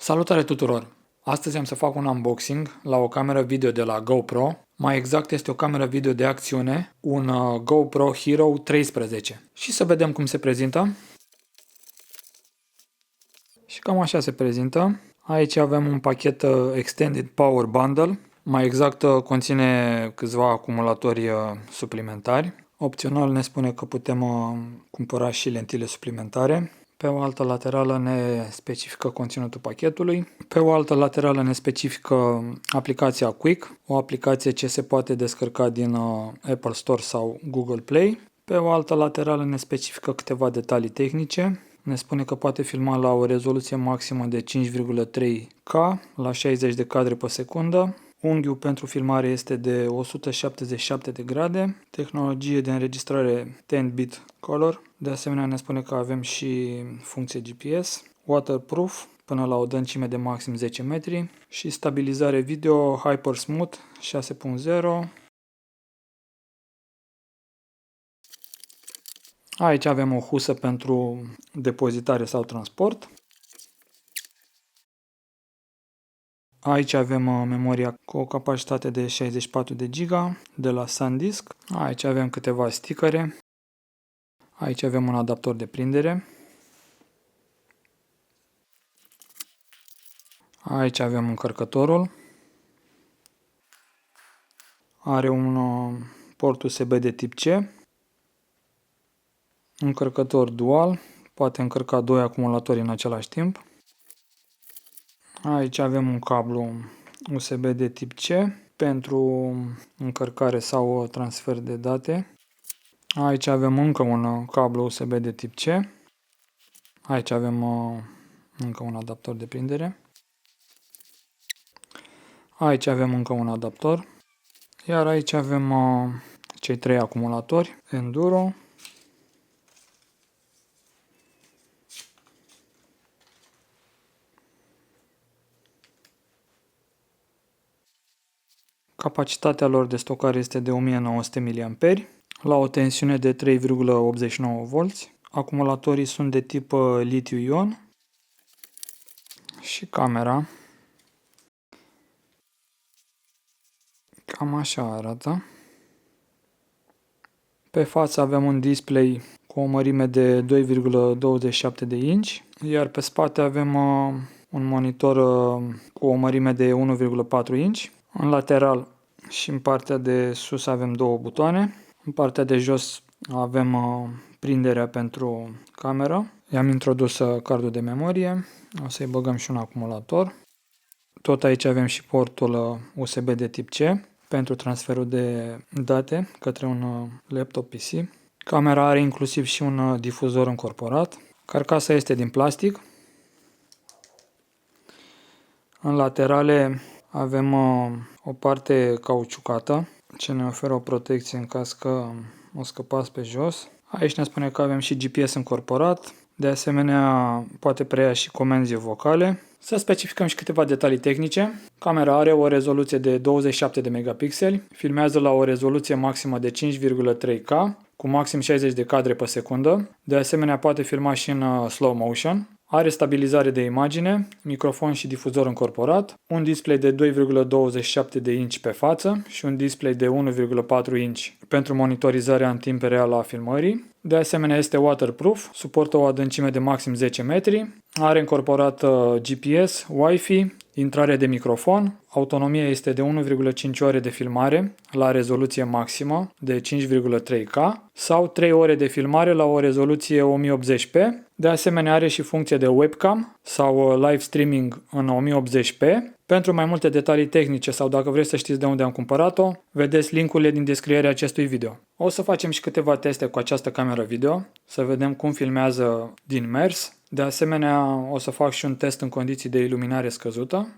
Salutare tuturor! Astăzi am să fac un unboxing la o cameră video de la GoPro. Mai exact este o cameră video de acțiune, un GoPro Hero 13. Și să vedem cum se prezintă. Și cam așa se prezintă. Aici avem un pachet Extended Power Bundle. Mai exact conține câțiva acumulatori suplimentari. Opțional ne spune că putem cumpăra și lentile suplimentare. Pe o altă laterală ne specifică conținutul pachetului. Pe o altă laterală ne specifică aplicația Quick, o aplicație ce se poate descărca din Apple Store sau Google Play. Pe o altă laterală ne specifică câteva detalii tehnice. Ne spune că poate filma la o rezoluție maximă de 5,3K la 60 de cadre pe secundă. Unghiul pentru filmare este de 177 de grade, tehnologie de înregistrare 10-bit color. De asemenea ne spune că avem și funcție GPS, waterproof până la o adâncime de maxim 10 metri și stabilizare video Hyper Smooth 6.0. Aici avem o husă pentru depozitare sau transport. Aici avem memoria cu o capacitate de 64 de GB de la SanDisk. Aici avem câteva stickere. Aici avem un adaptor de prindere. Aici avem încărcătorul. Are un port USB de tip C. Încărcător dual. Poate încărca 2 acumulatori în același timp. Aici avem un cablu USB de tip C pentru încărcare sau transfer de date. Aici avem încă un cablu USB de tip C. Aici avem încă un adaptor de prindere. Aici avem încă un adaptor. Iar aici avem cei 3 acumulatori Enduro. Capacitatea lor de stocare este de 1900 mAh la o tensiune de 3,89V. Acumulatorii sunt de tip litiu-ion și camera. Cam așa arată. Pe față avem un display cu o mărime de 2,27 de inch, iar pe spate avem un monitor cu o mărime de 1,4 inch. În lateral și în partea de sus avem două butoane. În partea de jos avem prinderea pentru cameră. I-am introdus cardul de memorie. O să-i băgăm și un acumulator. Tot aici avem și portul USB de tip C pentru transferul de date către un laptop PC. Camera are inclusiv și un difuzor încorporat. Carcasa este din plastic. În laterale avem o parte cauciucată ce ne oferă o protecție în caz că o scăpați pe jos. Aici ne spune că avem și GPS încorporat. De asemenea, poate preia și comenzi vocale. Să specificăm și câteva detalii tehnice. Camera are o rezoluție de 27 de megapixeli, filmează la o rezoluție maximă de 5,3K cu maxim 60 de cadre pe secundă. De asemenea, poate filma și în slow motion. Are stabilizare de imagine, microfon și difuzor încorporat, un display de 2,27 de inch pe față și un display de 1,4 inch pentru monitorizarea în timp real a filmării. De asemenea, este waterproof, suportă o adâncime de maxim 10 metri, are încorporat GPS, Wi-Fi, intrare de microfon, autonomia este de 1,5 ore de filmare la rezoluție maximă de 5,3K sau 3 ore de filmare la o rezoluție 1080p. De asemenea, are și funcție de webcam sau live streaming în 1080p. Pentru mai multe detalii tehnice sau dacă vreți să știți de unde am cumpărat-o, vedeți link-urile din descrierea acestui video. O să facem și câteva teste cu această cameră video, să vedem cum filmează din mers. De asemenea, o să fac și un test în condiții de iluminare scăzută.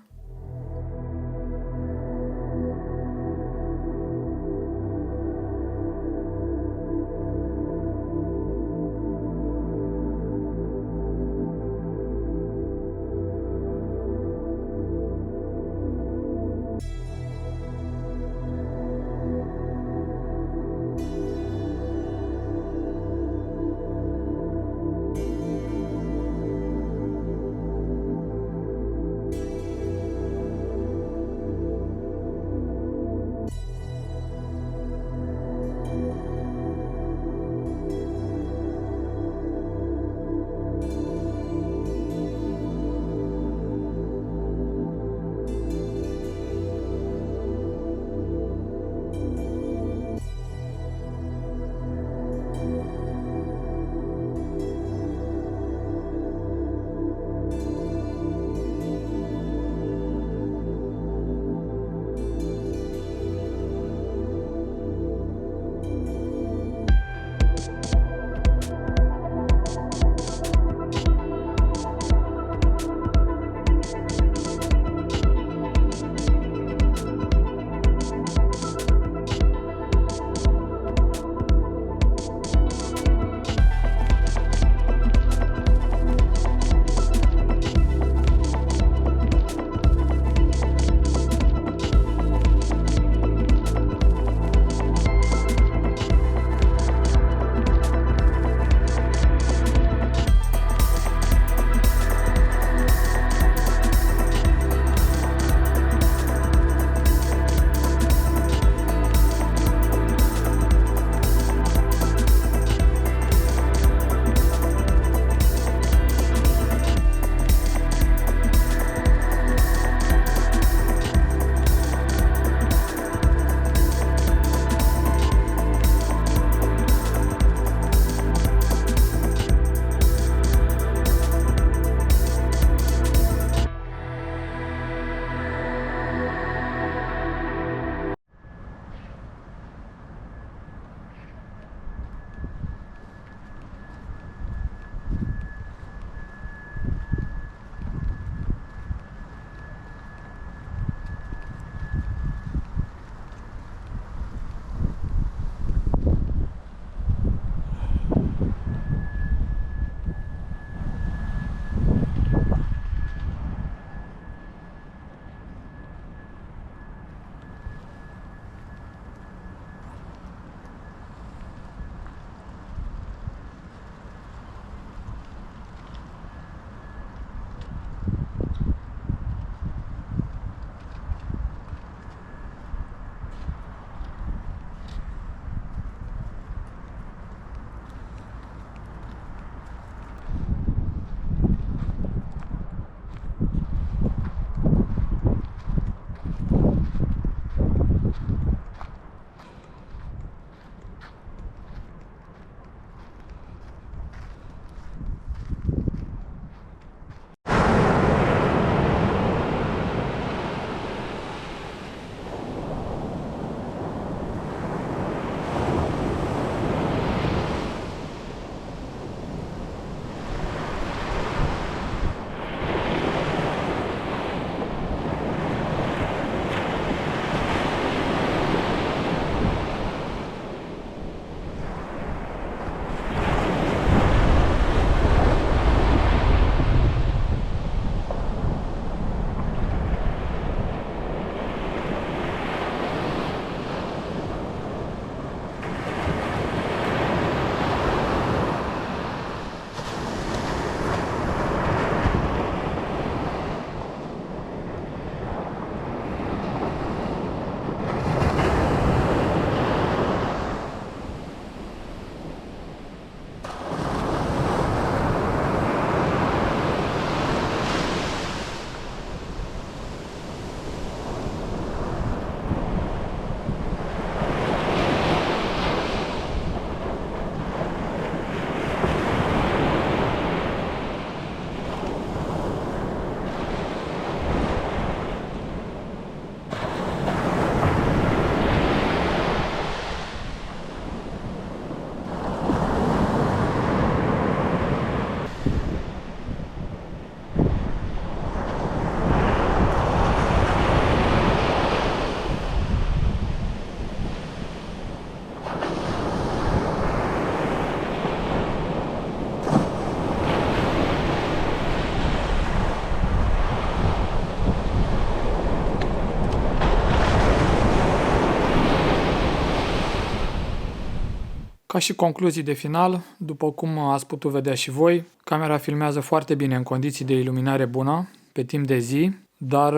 Ca și concluzii de final, după cum ați putut vedea și voi, camera filmează foarte bine în condiții de iluminare bună, pe timp de zi, dar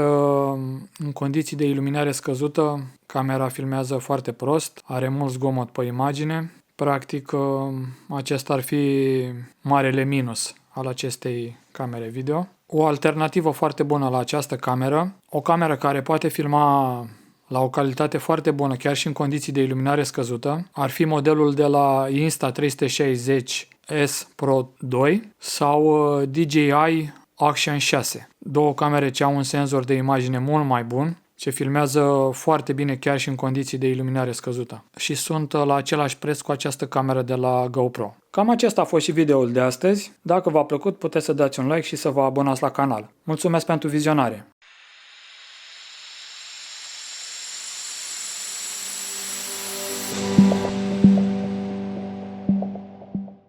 în condiții de iluminare scăzută, camera filmează foarte prost, are mult zgomot pe imagine. Practic, acesta ar fi marele minus al acestei camere video. O alternativă foarte bună la această cameră, o cameră care poate filma la o calitate foarte bună, chiar și în condiții de iluminare scăzută, ar fi modelul de la Insta360S Pro 2 sau DJI Action 6. Două camere ce au un senzor de imagine mult mai bun, ce filmează foarte bine chiar și în condiții de iluminare scăzută. Și sunt la același preț cu această cameră de la GoPro. Cam acesta a fost și videoul de astăzi. Dacă v-a plăcut, puteți să dați un like și să vă abonați la canal. Mulțumesc pentru vizionare!